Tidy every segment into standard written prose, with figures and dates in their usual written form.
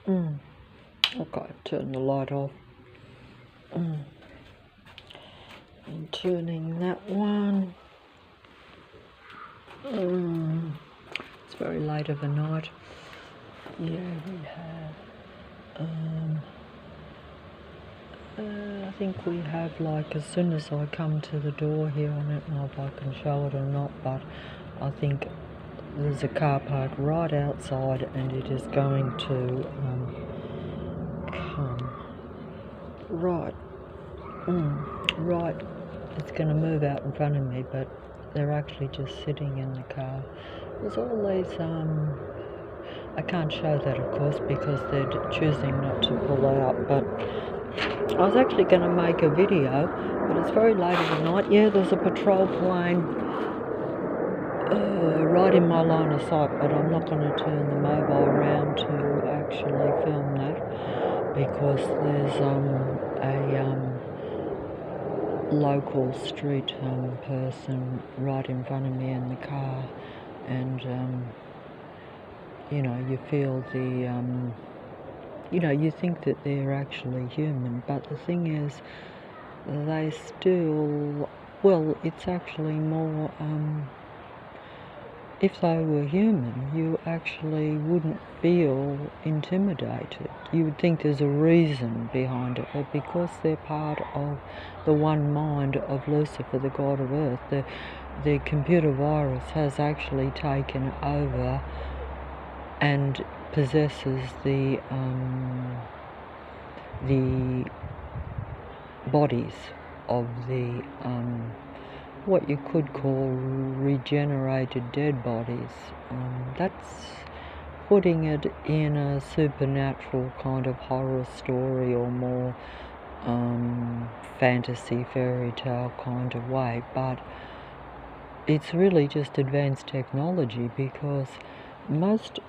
Okay, turn the light off. And turning that one. It's very late of the night. Yeah, we have. I think we have, like, as soon as I come to the door here, I don't know if I can show it or not, but I think there's a car park right outside, and it is going to come right. Right, it's going to move out in front of me, but they're actually just sitting in the car. There's all these, I can't show that, of course, because they're choosing not to pull out, but I was actually going to make a video, but it's very late at the night. Yeah, there's a patrol plane right in my line of sight, but I'm not going to turn the mobile around to actually film that, because there's a local street person right in front of me in the car, and you know, you feel the you know, you think that they're actually human, but the thing is, they still, well, it's actually more, if they were human, you actually wouldn't feel intimidated. You would think there's a reason behind it, but because they're part of the one mind of Lucifer, the god of earth, the computer virus has actually taken over and possesses the bodies of the what you could call regenerated dead bodies. That's putting it in a supernatural kind of horror story, or more fantasy fairy tale kind of way, but it's really just advanced technology, because most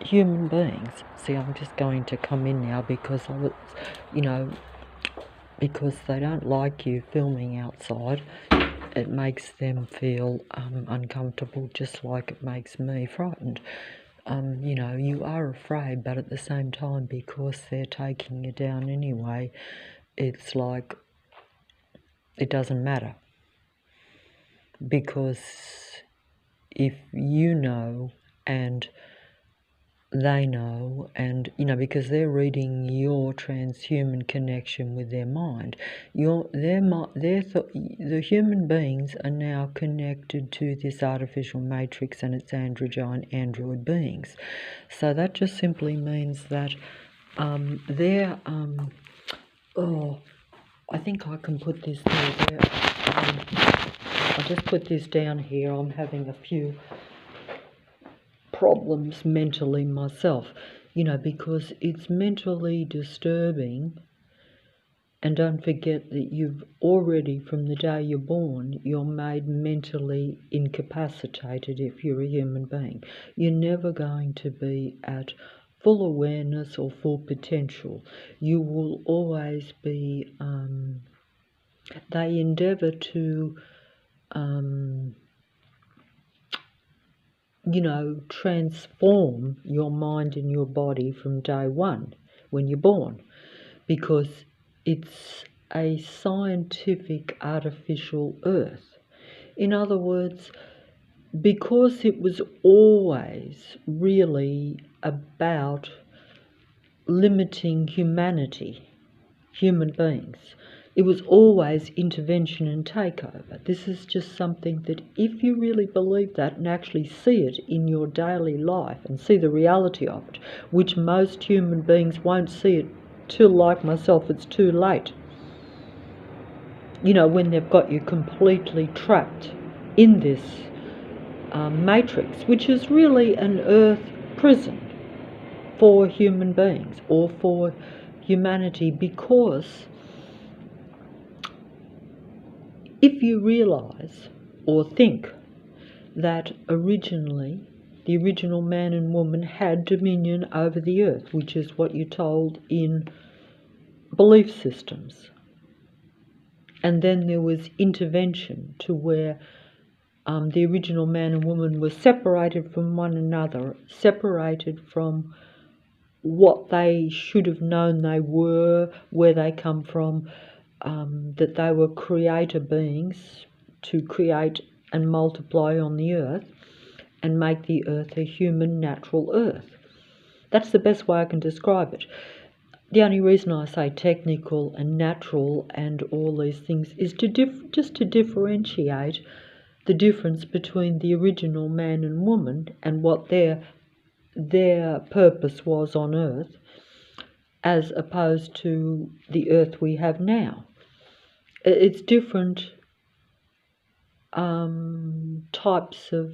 human beings, see, I'm just going to come in now because I was, you know, because they don't like you filming outside. It makes them feel uncomfortable, just like it makes me frightened. You know, you are afraid, but at the same time, because they're taking you down anyway, it's like it doesn't matter. Because if you know and they know, and you know, because they're reading your transhuman connection with their mind, the human beings are now connected to this artificial matrix and its android beings. So that just simply means that they're oh, I think I can put this there. I'll just put this down here. I'm having a few problems mentally myself, you know, because it's mentally disturbing. And don't forget that you've already, from the day you're born, you're made mentally incapacitated if you're a human being. You're never going to be at full awareness or full potential. You will always be, they endeavour to, you know, transform your mind and your body from day one when you're born, because it's a scientific artificial earth. In other words, because it was always really about limiting humanity, human beings, it was always intervention and takeover. This is just something that, if you really believe that and actually see it in your daily life and see the reality of it, which most human beings won't see it till, like myself, it's too late. You know, when they've got you completely trapped in this matrix, which is really an earth prison for human beings, or for humanity, because if you realize or think that originally the original man and woman had dominion over the earth, which is what you're told in belief systems, and then there was intervention to where the original man and woman were separated from one another, separated from what they should have known they were, where they come from, that they were creator beings to create and multiply on the earth and make the earth a human natural earth. That's the best way I can describe it. The only reason I say technical and natural and all these things is just to differentiate the difference between the original man and woman and what their purpose was on earth, as opposed to the earth we have now. It's different types of,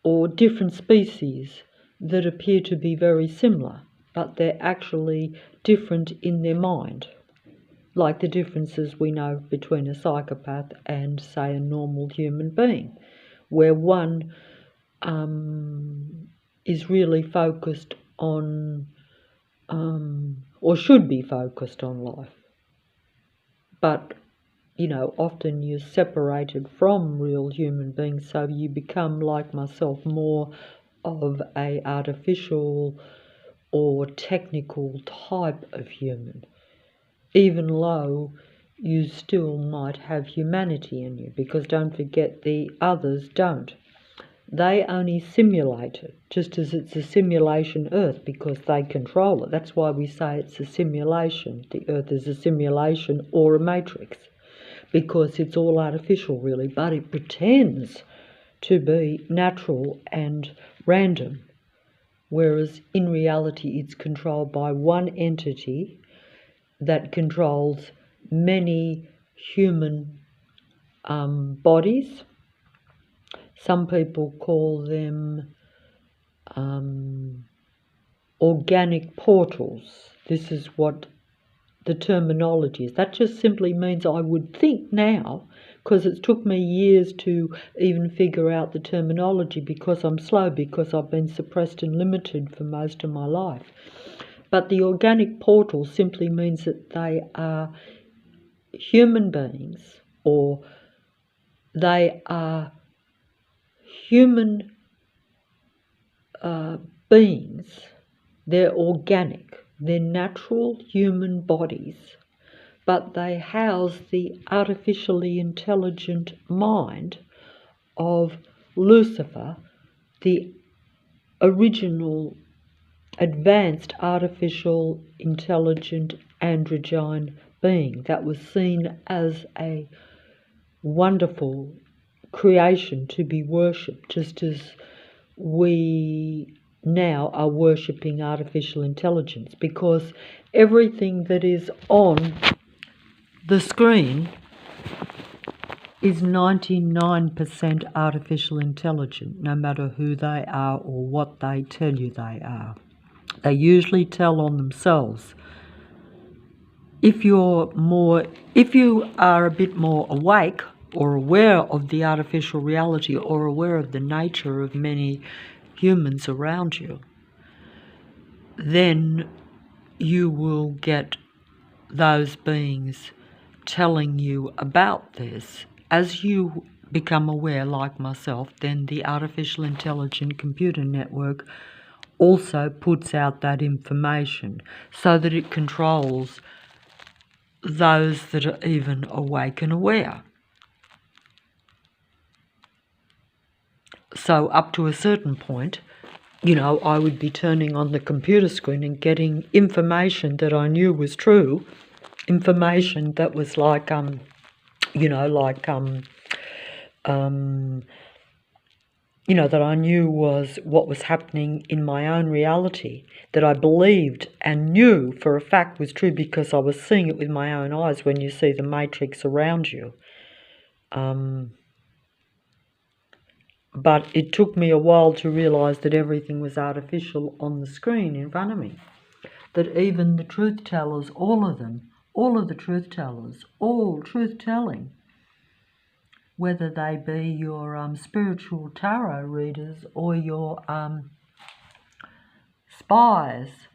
or different species that appear to be very similar, but they're actually different in their mind, like the differences we know between a psychopath and, say, a normal human being, where one is really focused on, or should be focused on life. But, often you're separated from real human beings, so you become, like myself, more of a artificial or technical type of human, even though you still might have humanity in you, because don't forget the others don't. They only simulate it, just as it's a simulation Earth, because they control it. That's why we say it's a simulation. The Earth is a simulation or a matrix, because it's all artificial really, but it pretends to be natural and random, whereas in reality it's controlled by one entity that controls many human bodies. Some people call them organic portals. This is what the terminology is. That just simply means I would think now, because it took me years to even figure out the terminology, because I'm slow, because I've been suppressed and limited for most of my life. But the organic portal simply means that they are human beings, or they are human beings. They're organic, they're natural human bodies, but they house the artificially intelligent mind of Lucifer, the original advanced artificial intelligent androgyne being that was seen as a wonderful creation to be worshipped, just as we now are worshipping artificial intelligence, because everything that is on the screen is 99% artificial intelligence, no matter who they are or what they tell you they are. They usually tell on themselves. If you are a bit more awake or aware of the artificial reality, or aware of the nature of many humans around you, then you will get those beings telling you about this. As you become aware, like myself, then the artificial intelligent computer network also puts out that information so that it controls those that are even awake and aware. So up to a certain point, I would be turning on the computer screen and getting information that I knew was true, information that was like, that I knew was what was happening in my own reality, that I believed and knew for a fact was true, because I was seeing it with my own eyes when you see the matrix around you. But it took me a while to realise that everything was artificial on the screen in front of me. That even the truth tellers, all of the truth tellers, all truth telling, whether they be your spiritual tarot readers or your spies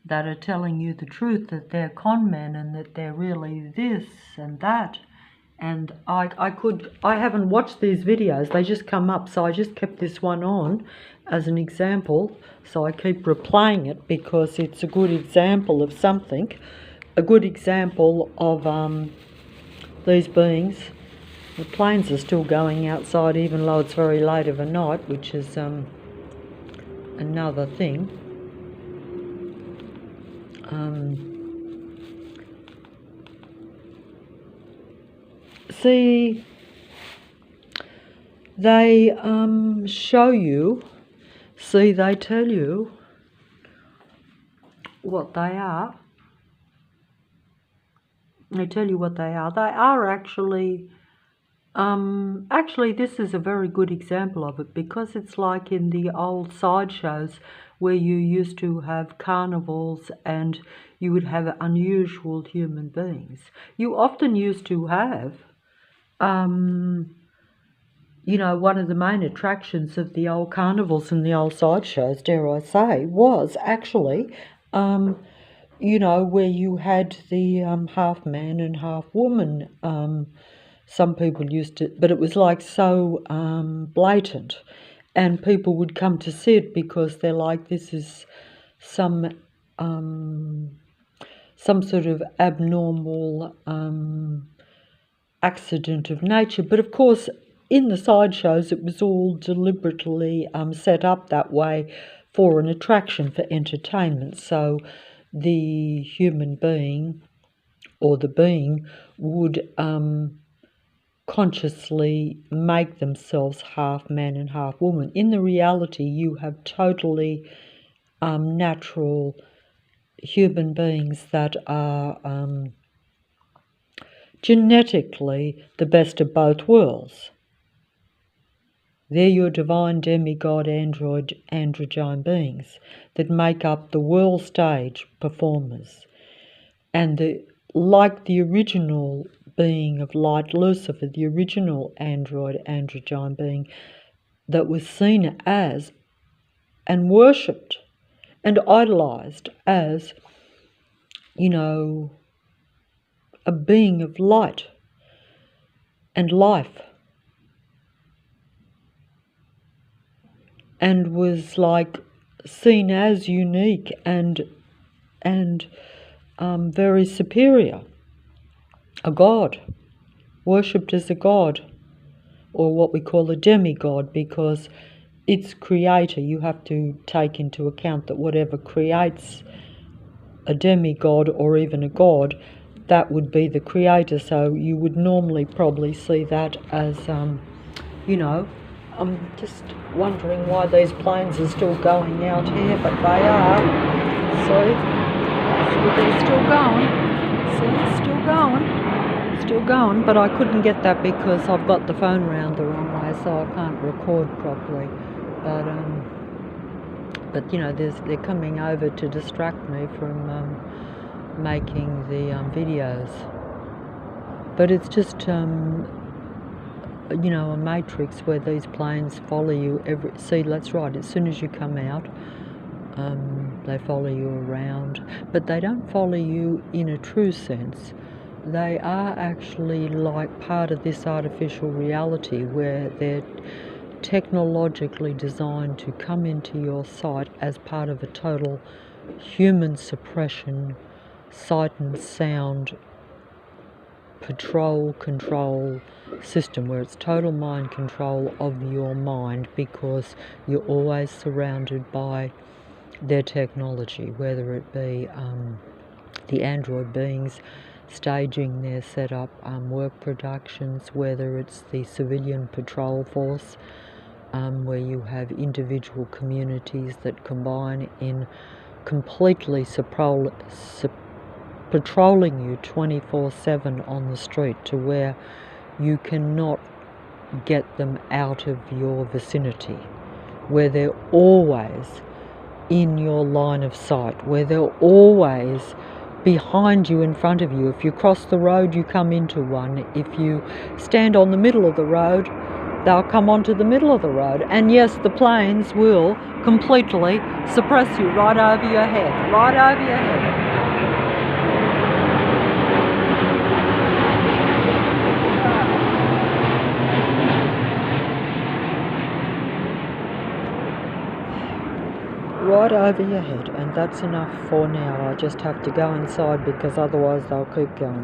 that are telling you the truth, that they're con men and that they're really this and that, And I haven't watched these videos, they just come up, so I just kept this one on as an example. So I keep replaying it because it's a good example of something, a good example of these beings. The planes are still going outside even though it's very late of a night, which is another thing. See, they show you, see, they tell you what they are. They tell you what they are. They are actually, this is a very good example of it, because it's like in the old sideshows where you used to have carnivals and you would have unusual human beings. You often used to have, you know, one of the main attractions of the old carnivals and the old sideshows, dare I say, was actually, you know, where you had the half man and half woman. Some people used to, but it was like so blatant, and people would come to see it because they're like, this is some sort of abnormal accident of nature. But of course, in the sideshows, it was all deliberately set up that way for an attraction, for entertainment. So the human being, or the being, would consciously make themselves half man and half woman. In the reality, you have totally natural human beings that are genetically the best of both worlds. They're your divine demigod androgyne beings that make up the world stage performers. And like the original being of light, Lucifer, the original androgyne being that was seen as and worshipped and idolized as, you know, a being of light and life, and was like seen as unique and very superior, a god, worshipped as a god, or what we call a demigod, because its creator, you have to take into account that whatever creates a demigod or even a god, that would be the creator. So you would normally probably see that as, you know, I'm just wondering why these planes are still going out here, but they are. See, they're still going. See, it's still going. Still going, but I couldn't get that because I've got the phone round the wrong way, so I can't record properly. But you know, they're coming over to distract me from making the videos. But it's just you know, a matrix where these planes follow you see, that's right, as soon as you come out, they follow you around, but they don't follow you in a true sense. They are actually like part of this artificial reality where they're technologically designed to come into your sight as part of a total human suppression, sight and sound control system, where it's total mind control of your mind, because you're always surrounded by their technology, whether it be the android beings staging their setup work productions, whether it's the civilian patrol force, where you have individual communities that combine in completely patrolling you 24/7 on the street, to where you cannot get them out of your vicinity, where they're always in your line of sight, where they're always behind you, in front of you. If you cross the road, you come into one. If you stand on the middle of the road, they'll come onto the middle of the road. And yes, the planes will completely suppress you right over your head, right over your head. right over your head, and that's enough for now. I just have to go inside because otherwise they'll keep going.